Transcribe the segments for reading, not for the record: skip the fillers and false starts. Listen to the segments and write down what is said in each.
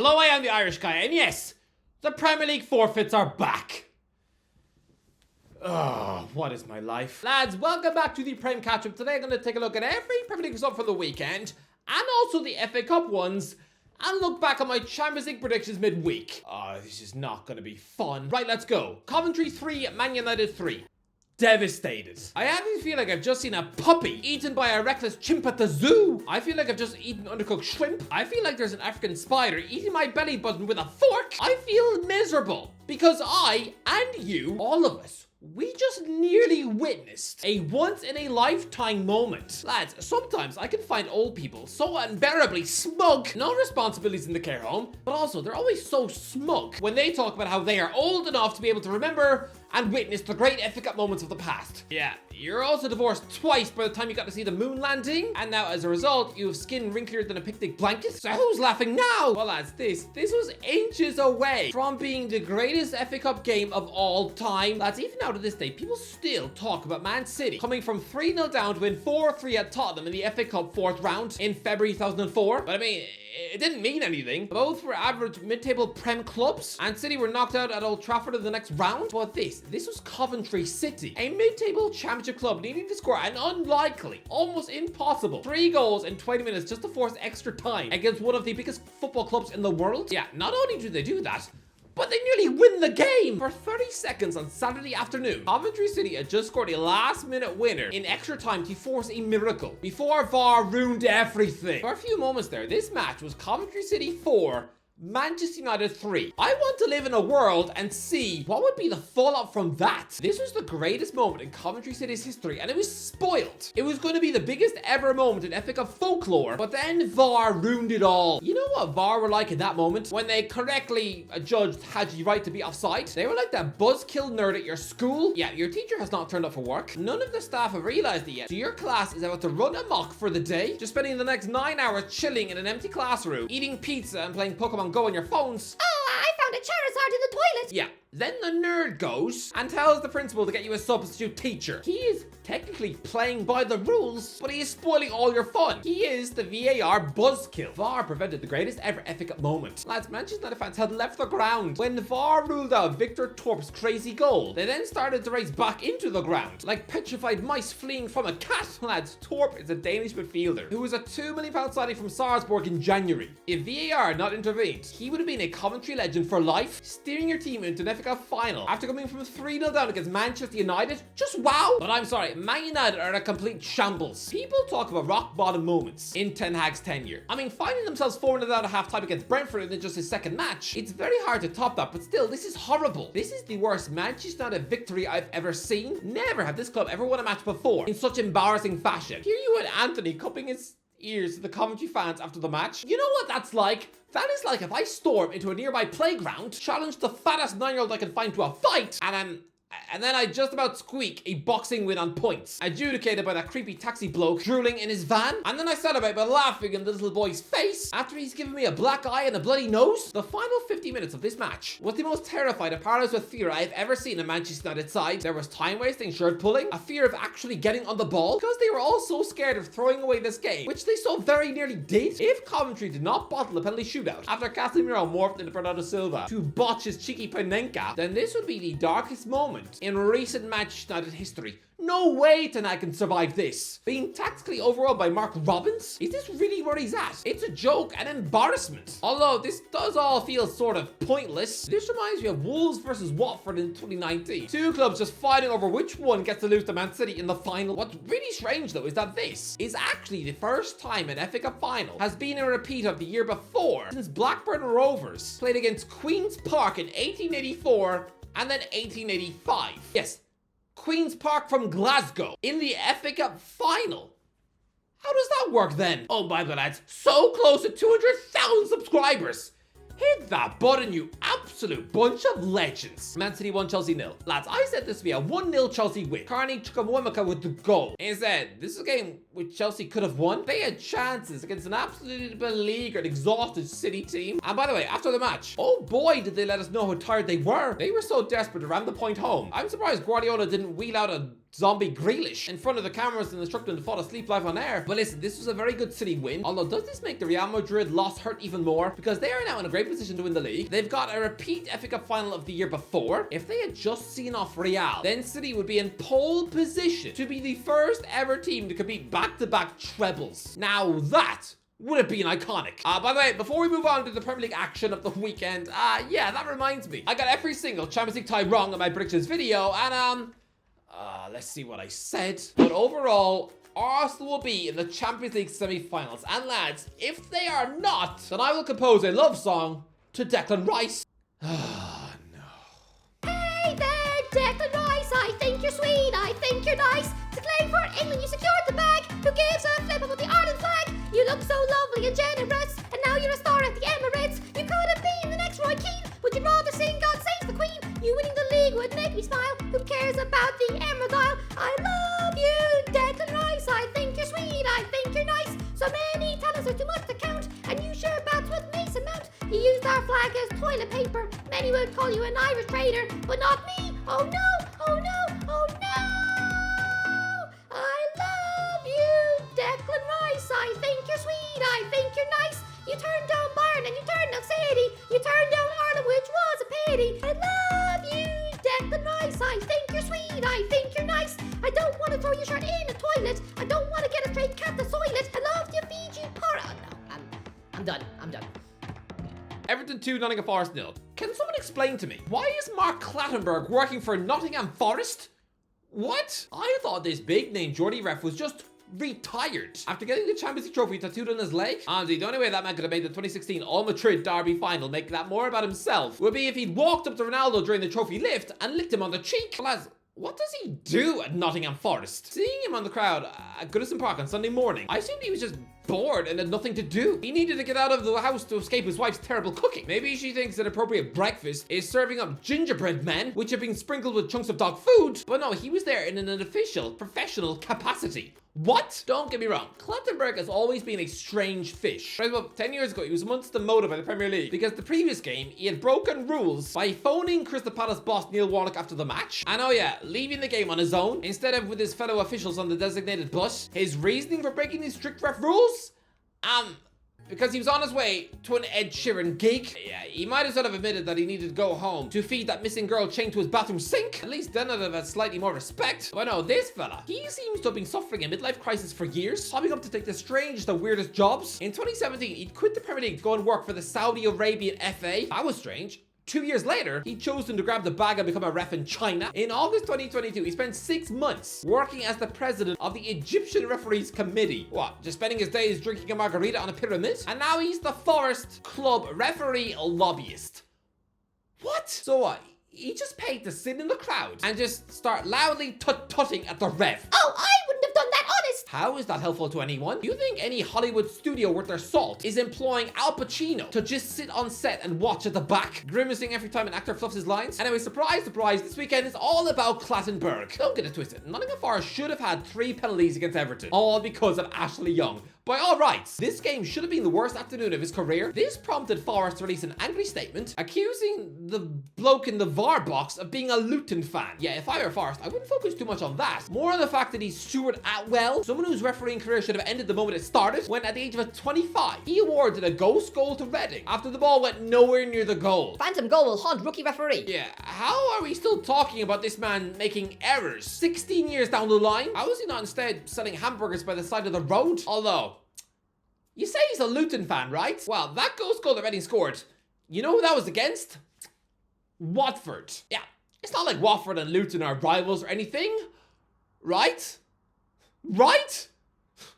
Hello, I am the Irish guy, and yes, the Premier League forfeits are back. Oh, what is my life? Lads, welcome back to the Prem Catch-Up. Today I'm going to take a look at every Premier League result for the weekend, and also the FA Cup ones, and look back at my Champions League predictions midweek. Oh, this is not going to be fun. Right, let's go. Coventry 3, Man United 3. Devastated. I actually feel like I've just seen a puppy eaten by a reckless chimp at the zoo. I feel like I've just eaten undercooked shrimp. I feel like there's an African spider eating my belly button with a fork. I feel miserable because I and you, all of us, we just nearly witnessed a once-in-a-lifetime moment. Lads, sometimes I can find old people so unbearably smug. No responsibilities in the care home, but also they're always so smug when they talk about how they are old enough to be able to remember and witness the great FA Cup moments of the past. Yeah, you're also divorced twice by the time you got to see the moon landing, and now as a result, you have skin wrinklier than a picnic blanket. So who's laughing now? Well, lads, this was inches away from being the greatest FA Cup game of all time. Lads, even now to this day, people still talk about Man City coming from 3-0 down to win 4-3 at Tottenham in the FA Cup 4th round in February 2004. But I mean, it didn't mean anything. Both were average mid-table Prem clubs, and City were knocked out at Old Trafford in the next round. But this was Coventry City, a mid-table championship club needing to score an unlikely, almost impossible 3 goals in 20 minutes just to force extra time against one of the biggest football clubs in the world. Yeah, not only do they do that, but they nearly win the game! For 30 seconds on Saturday afternoon, Coventry City had just scored a last-minute winner in extra time to force a miracle before VAR ruined everything. For a few moments there, this match was Coventry City 4, Manchester United 3. I want to live in a world and see what would be the fallout from that. This was the greatest moment in Coventry City's history, and it was spoiled. It was going to be the biggest ever moment in FA Cup folklore, but then VAR ruined it all. You know what VAR were like in that moment? When they correctly judged Haji right to be offside? They were like that buzzkill nerd at your school. Yeah, your teacher has not turned up for work. None of the staff have realized it yet. So your class is about to run amok for the day, just spending the next 9 hours chilling in an empty classroom, eating pizza and playing Pokemon Go on your phones. Oh, I found a Charizard in the toilet. Yeah. Then the nerd goes and tells the principal to get you a substitute teacher. He is technically playing by the rules, but he is spoiling all your fun. He is the VAR buzzkill. VAR prevented the greatest ever FA Cup moment. Lads, Manchester United fans had left the ground when VAR ruled out Victor Torp's crazy goal. They then started to race back into the ground, like petrified mice fleeing from a cat. Lads, Torp is a Danish midfielder who was a £2 million signing from Salzburg in January. If VAR had not intervened, he would have been a Coventry legend for life, steering your team into an FA Cup final after coming from 3-0 down against Manchester United. Just wow. But I'm sorry, Man United are a complete shambles. People talk about rock bottom moments in Ten Hag's tenure. I mean, finding themselves 4-0 down at half time against Brentford in just his second match, it's very hard to top that, but still, this is horrible. This is the worst Manchester United victory I've ever seen. Never have this club ever won a match before in such embarrassing fashion. Here you had Anthony cupping his ears to the Coventry fans after the match. You know what that's like? That is like if I storm into a nearby playground, challenge the fattest 9-year-old I can find to a fight, and then I just about squeak a boxing win on points, adjudicated by that creepy taxi bloke drooling in his van, and then I celebrate by laughing in the little boy's face after he's given me a black eye and a bloody nose. The final 50 minutes of this match was the most terrified and paralyzed with fear I've ever seen a Manchester United side. There was time wasting, shirt pulling, a fear of actually getting on the ball, because they were all so scared of throwing away this game, which they so very nearly did. If Coventry did not bottle a penalty shootout after Casemiro morphed into Bernardo Silva to botch his cheeky Panenka, then this would be the darkest moment in recent Manchester United history. No way Ten Hag can survive this. Being tactically overruled by Mark Robbins? Is this really where he's at? It's a joke and embarrassment. Although this does all feel sort of pointless. This reminds me of Wolves versus Watford in 2019. Two clubs just fighting over which one gets to lose to Man City in the final. What's really strange though is that this is actually the first time an FA Cup final has been a repeat of the year before since Blackburn Rovers played against Queen's Park in 1884 and then 1885. Yes, Queen's Park from Glasgow in the FA Cup final. How does that work then? Oh my god, lads, so close to 200,000 subscribers. Hit that button, you absolute bunch of legends. Man City 1, Chelsea 0. Lads, I said this would be a 1-0 Chelsea win. Carney Chukwuemeka with the goal. Instead, this is a game which Chelsea could have won. They had chances against an absolutely beleaguered, exhausted City team. And by the way, after the match, oh boy, did they let us know how tired they were. They were so desperate to ram the point home. I'm surprised Guardiola didn't wheel out a zombie Grealish in front of the cameras and instruct them to fall asleep live on air. But listen, this was a very good City win. Although, does this make the Real Madrid loss hurt even more? Because they are now in a great position to win the league. They've got a repeat FA Cup final of the year before. If they had just seen off Real, then City would be in pole position to be the first ever team to compete back-to-back trebles. Now that would have been iconic. By the way, before we move on to the Premier League action of the weekend, yeah, that reminds me. I got every single Champions League tie wrong in my predictions video, and let's see what I said. But overall, Arsenal will be in the Champions League semi-finals. And lads, if they are not, then I will compose a love song to Declan Rice. Ah, no. Hey there, Declan Rice. I think you're sweet. I think you're nice. To claim for England, you secured the bag. Who gives a flip about the Ireland flag? You look so lovely and generous, and now you're a star at the Emirates. You could have been the next Roy Keane. Would you rather sing God Save the Queen? You winning the league would make me smile. Who cares about the Emerald Isle? I love you, Declan Rice. I think you're sweet. I think you're nice. So many talents are too much to count, and you share bats with Mason Mount. You used our flag as toilet paper. Many would call you an Irish traitor, but not me. Oh no! Oh no! Oh no! I love you, Declan Rice. I think you're sweet. I think you're nice. You turned down Bayern and you turned down City. You turned down Ireland, which was a pity. I love you, Declan Rice. I think you're sweet. I think you're nice. I don't want to throw your shirt in a toilet. I don't want to get a straight cat to soil it. I love you, Fiji Para. No, I'm done. I'm done. Everton 2, Nottingham Forest 0. Can someone explain to me, why is Mark Clattenburg working for Nottingham Forest? What? I thought this big name Geordie ref was just retired after getting the Champions League trophy tattooed on his leg. And the only way that man could have made the 2016 All-Madrid derby final make that more about himself would be if he'd walked up to Ronaldo during the trophy lift and licked him on the cheek. Lads, what does he do at Nottingham Forest? Seeing him on the crowd at Goodison Park on Sunday morning, I assumed he was just bored and had nothing to do. He needed to get out of the house to escape his wife's terrible cooking. Maybe she thinks an appropriate breakfast is serving up gingerbread men, which have been sprinkled with chunks of dog food. But no, he was there in an official, professional capacity. What? Don't get me wrong, Clattenburg has always been a strange fish. Right about 10 years ago, he was amongst the motive by the Premier League because the previous game, he had broken rules by phoning Crystal Palace boss Neil Warnock after the match. And oh yeah, leaving the game on his own instead of with his fellow officials on the designated bus. His reasoning for breaking these strict ref rules? Because he was on his way to an Ed Sheeran gig. Yeah, he might as well have admitted that he needed to go home to feed that missing girl chained to his bathroom sink. At least then I'd have had slightly more respect. But no, this fella, he seems to have been suffering a midlife crisis for years, popping up to take the strangest and weirdest jobs. In 2017, he'd quit the Premier League to go and work for the Saudi Arabian FA. That was strange. 2 years later, he'd chosen to grab the bag and become a ref in China. In August 2022, he spent 6 months working as the president of the Egyptian Referees Committee. What, just spending his days drinking a margarita on a pyramid? And now he's the Forest Club referee lobbyist. What? So what? He just paid to sit in the crowd and just start loudly tut-tutting at the ref. Oh, I wouldn't have done that, honest. How is that helpful to anyone? Do you think any Hollywood studio worth their salt is employing Al Pacino to just sit on set and watch at the back, grimacing every time an actor fluffs his lines? Anyway, surprise, surprise, this weekend is all about Clattenburg. Don't get it twisted. Nottingham Forest should have had 3 penalties against Everton, all because of Ashley Young. By all rights, this game should have been the worst afternoon of his career. This prompted Forest to release an angry statement accusing the bloke in the VAR box of being a Luton fan. Yeah, if I were Forest, I wouldn't focus too much on that. More on the fact that he's Stuart Atwell, someone whose refereeing career should have ended the moment it started, when at the age of 25, he awarded a ghost goal to Reading after the ball went nowhere near the goal. Phantom goal will haunt rookie referee. Yeah, how are we still talking about this man making errors 16 years down the line? How is he not instead selling hamburgers by the side of the road? Although, you say he's a Luton fan, right? Well, that ghost goal that Reading scored, you know who that was against? Watford. Yeah, it's not like Watford and Luton are rivals or anything, right? Right?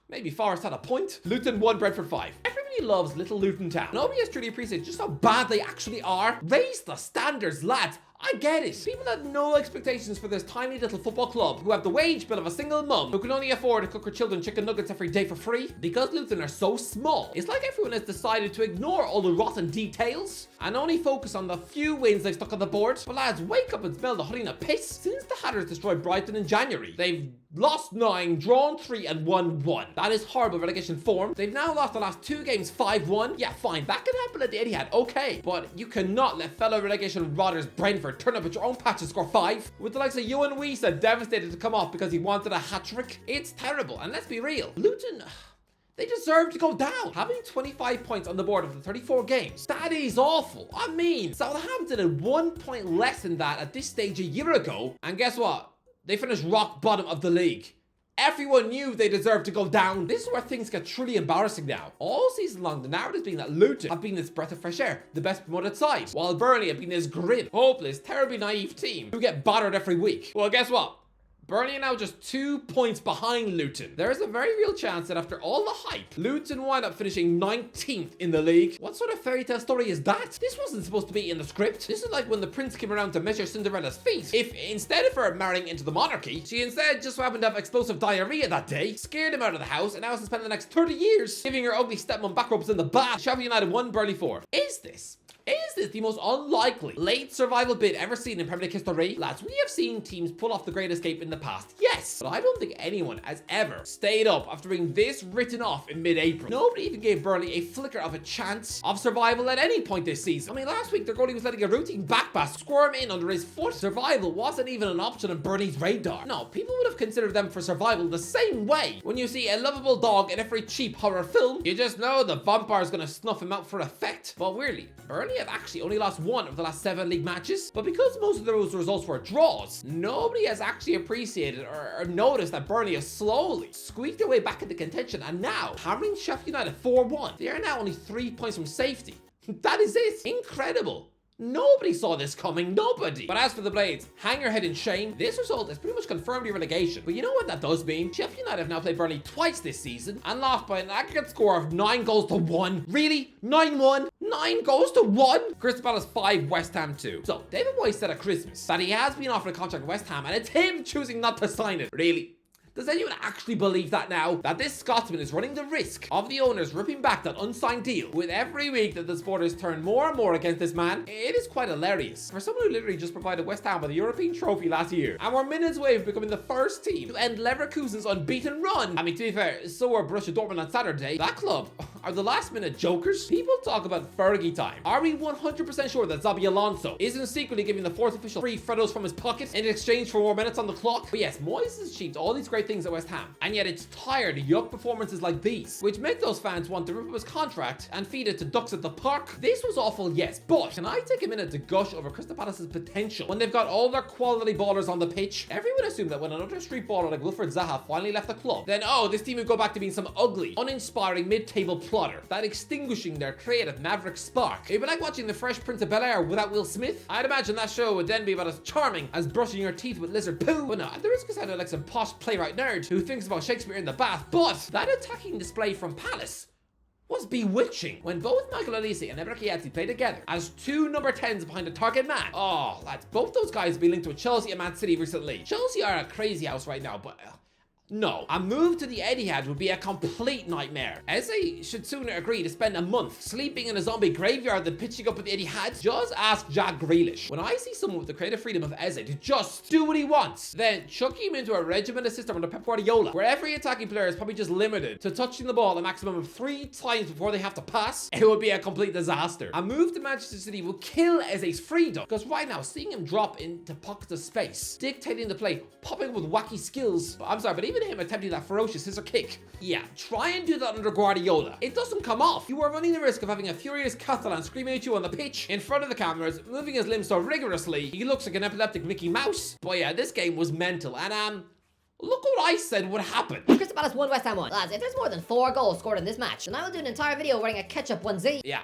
Maybe Forest had a point. Luton 1, Brentford 5. Everybody loves little Luton Town. Nobody has truly appreciates just how bad they actually are. Raise the standards, lads. I get it. People had no expectations for this tiny little football club who have the wage bill of a single mum who can only afford to cook her children chicken nuggets every day for free. Because Luton are so small, it's like everyone has decided to ignore all the rotten details and only focus on the few wins they've stuck on the board. But lads, wake up and smell the honey in a piss. Since the Hatters destroyed Brighton in January, they've Lost 9, drawn 3, and won 1. That is horrible relegation form. They've now lost the last 2 games 5-1. Yeah, fine, that can happen at the Etihad, okay. But you cannot let fellow relegation rotters Brentford turn up at your own patch and score 5. With the likes of Ewan Wisa devastated to come off because he wanted a hat-trick. It's terrible, and let's be real. Luton... they deserve to go down. Having 25 points on the board after 34 games, that is awful. I mean, Southampton had 1 point less than that at this stage a year ago. And guess what? They finished rock bottom of the league. Everyone knew they deserved to go down. This is where things get truly embarrassing now. All season long, the narrative being that Luton have been this breath of fresh air, the best promoted side, while Burnley have been this grim, hopeless, terribly naive team who get battered every week. Well, guess what? Burnley are now just 2 points behind Luton. There is a very real chance that after all the hype, Luton wind up finishing 19th in the league. What sort of fairy tale story is that? This wasn't supposed to be in the script. This is like when the prince came around to measure Cinderella's feet. If instead of her marrying into the monarchy, she instead just so happened to have explosive diarrhea that day, scared him out of the house, and now has to spend the next 30 years giving her ugly stepmom back rubs in the bath. Sheffield United won, Burnley 4. Is this the most unlikely late survival bid ever seen in Premier League history? Lads, we have seen teams pull off the Great Escape in the past, yes, but I don't think anyone has ever stayed up after being this written off in mid-April. Nobody even gave Burnley a flicker of a chance of survival at any point this season. I mean, last week their goalie was letting a routine backpass squirm in under his foot. Survival wasn't even an option on Burnley's radar. No, people would have considered them for survival the same way. When you see a lovable dog in every cheap horror film, you just know the vampire is going to snuff him out for effect. But weirdly, Burnley have actually only lost 1 of the last 7 league matches, but because most of those results were draws, nobody has actually appreciated or noticed that Burnley has slowly squeaked their way back into contention, and now, hammering Sheffield United 4-1, they are now only 3 points from safety. That is it. Incredible. Nobody saw this coming, nobody. But as for the Blades, hang your head in shame. This result has pretty much confirmed your relegation. But you know what that does mean? Sheffield United have now played Burnley twice this season and lost by an aggregate score of 9 goals to 1. Really? 9-1? 9 goals to 1? Crystal Palace 5, West Ham 2. So, David Moyes said at Christmas that he has been offered a contract with West Ham and it's him choosing not to sign it. Really? Does anyone actually believe that now? That this Scotsman is running the risk of the owners ripping back that unsigned deal with every week that the supporters turn more and more against this man? It is quite hilarious. For someone who literally just provided West Ham with a European trophy last year, and we're minutes away from becoming the first team to end Leverkusen's unbeaten run. I mean, to be fair, so were Borussia Dortmund on Saturday. That club are the last minute jokers. People talk about Fergie time. Are we 100% sure that Xabi Alonso isn't secretly giving the 4th official free Freddos from his pocket in exchange for more minutes on the clock? But yes, Moyes has achieved all these great things at West Ham, and yet it's tired of yuck performances like these, which make those fans want to rip up his contract and feed it to ducks at the park. This was awful, yes, but can I take a minute to gush over Crystal Palace's potential when they've got all their quality ballers on the pitch? Everyone assumed that when another street baller like Wilfred Zaha finally left the club, then this team would go back to being some ugly, uninspiring mid-table plotter that extinguishing their creative maverick spark. It'd be like watching the Fresh Prince of Bel-Air without Will Smith. I'd imagine that show would then be about as charming as brushing your teeth with lizard poo. But no, at the risk of sounding like some posh playwright nerd who thinks about Shakespeare in the bath, but that attacking display from Palace was bewitching. When both Michael Olise and Eber Kieti play together as 2 number 10s behind a target man. Oh, lads, both those guys have been linked with Chelsea and Man City recently. Chelsea are a crazy house right now, but no, a move to the Etihad would be a complete nightmare. Eze should sooner agree to spend a month sleeping in a zombie graveyard than pitching up at the Etihad. Just ask Jack Grealish. When I see someone with the creative freedom of Eze to just do what he wants, then chuck him into a regimented system under Pep Guardiola, where every attacking player is probably just limited to touching the ball a maximum of 3 times before they have to pass, it would be a complete disaster. A move to Manchester City will kill Eze's freedom, because right now, seeing him drop into pockets of space, dictating the play, popping with wacky skills, I'm sorry, but even him attempting that ferocious scissor kick. Yeah, try and do that under Guardiola. It doesn't come off. You are running the risk of having a furious Catalan screaming at you on the pitch, in front of the cameras, moving his limbs so rigorously, he looks like an epileptic Mickey Mouse. But yeah, this game was mental, and look what I said would happen. Crystal Palace 1, West Ham 1. Lads, if there's more than 4 goals scored in this match, then I will do an entire video wearing a ketchup onesie. Yeah.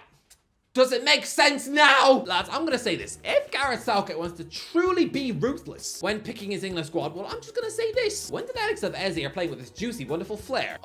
Does it make sense now? Lads, I'm gonna say this. If Gareth Southgate wants to truly be ruthless when picking his England squad, well, I'm just gonna say this. When the Alex of Eze are playing with this juicy, wonderful flair,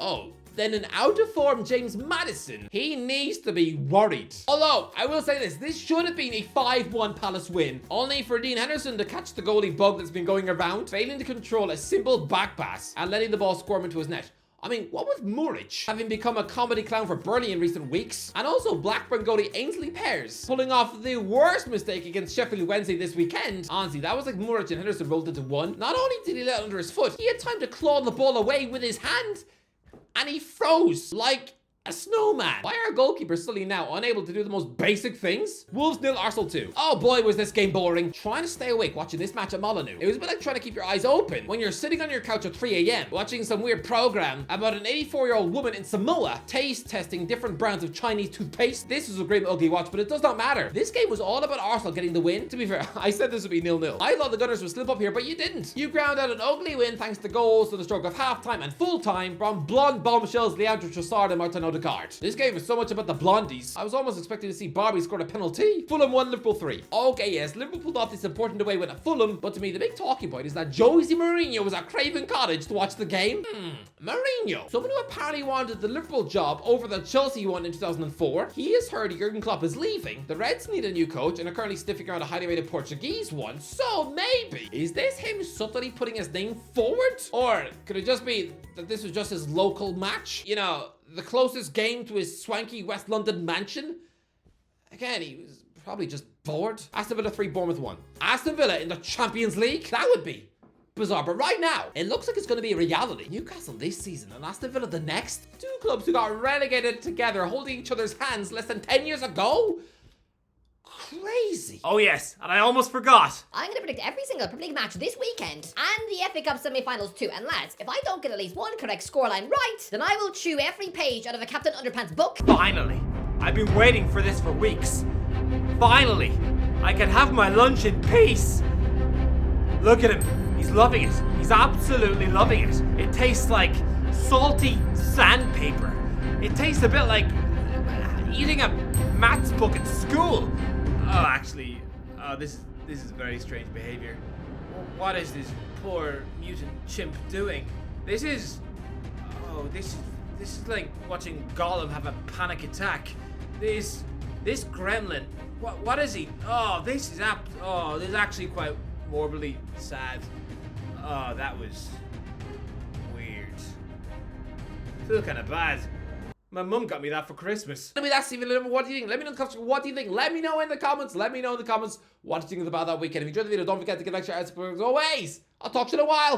then an out-of-form James Maddison, he needs to be worried. Although, I will say this should have been a 5-1 Palace win, only for Dean Henderson to catch the goalie bug that's been going around, failing to control a simple back pass and letting the ball squirm into his net. I mean, what with Muric having become a comedy clown for Burnley in recent weeks, and also Blackburn goalie Ainsley Pears pulling off the worst mistake against Sheffield Wednesday this weekend. Honestly, that was like Muric and Henderson rolled into one. Not only did he let it under his foot, he had time to claw the ball away with his hand, and he froze like a snowman. Why are goalkeepers suddenly now unable to do the most basic things? Wolves 0, Arsenal 2. Oh boy, was this game boring. Trying to stay awake watching this match at Molyneux. It was a bit like trying to keep your eyes open when you're sitting on your couch at 3 a.m. watching some weird program about an 84-year-old woman in Samoa taste testing different brands of Chinese toothpaste. This was a great ugly watch, but it does not matter. This game was all about Arsenal getting the win. To be fair, I said this would be 0-0. I thought the Gunners would slip up here, but you didn't. You ground out an ugly win thanks to goals to the stroke of halftime and full time from blonde bombshells Leandro Trossard and Martin Odegaard. This game is so much about the blondies. I was almost expecting to see Barbie score a penalty. Fulham 1, Liverpool 3. Okay, yes, Liverpool pulled off this important away win at Fulham, but to me, the big talking point is that Jose Mourinho was at Craven Cottage to watch the game. Mourinho, someone who apparently wanted the Liverpool job over the Chelsea one in 2004. He has heard Jurgen Klopp is leaving. The Reds need a new coach and are currently sniffing around a highly rated Portuguese one. So maybe, is this him subtly putting his name forward? Or could it just be that this was just his local match? You know, the closest game to his swanky West London mansion? Again, he was probably just bored. Aston Villa 3, Bournemouth 1. Aston Villa in the Champions League? That would be bizarre, but right now, it looks like it's going to be a reality. Newcastle this season and Aston Villa the next? Two clubs who got relegated together, holding each other's hands less than 10 years ago? Crazy. Oh yes, and I almost forgot. I'm going to predict every single Premier League match this weekend and the FA Cup semi-finals too. And lads, if I don't get at least one correct scoreline right, then I will chew every page out of a Captain Underpants book. Finally, I've been waiting for this for weeks. Finally, I can have my lunch in peace. Look at him, he's loving it. He's absolutely loving it. It tastes like salty sandpaper. It tastes a bit like eating a maths book at school. Oh, actually, this is very strange behavior. What is this poor mutant chimp doing? This is like watching Gollum have a panic attack. This gremlin. What is he? Oh, this is actually quite morbidly sad. Oh, that was weird. I feel kind of bad. My mum got me that for Christmas. I mean, that's even a little. What do you think? Let me know in the comments. What do you think? Let me know in the comments. What do you think about that weekend? If you enjoyed the video, don't forget to give a like, share, and subscribe. As always, I'll talk to you in a while.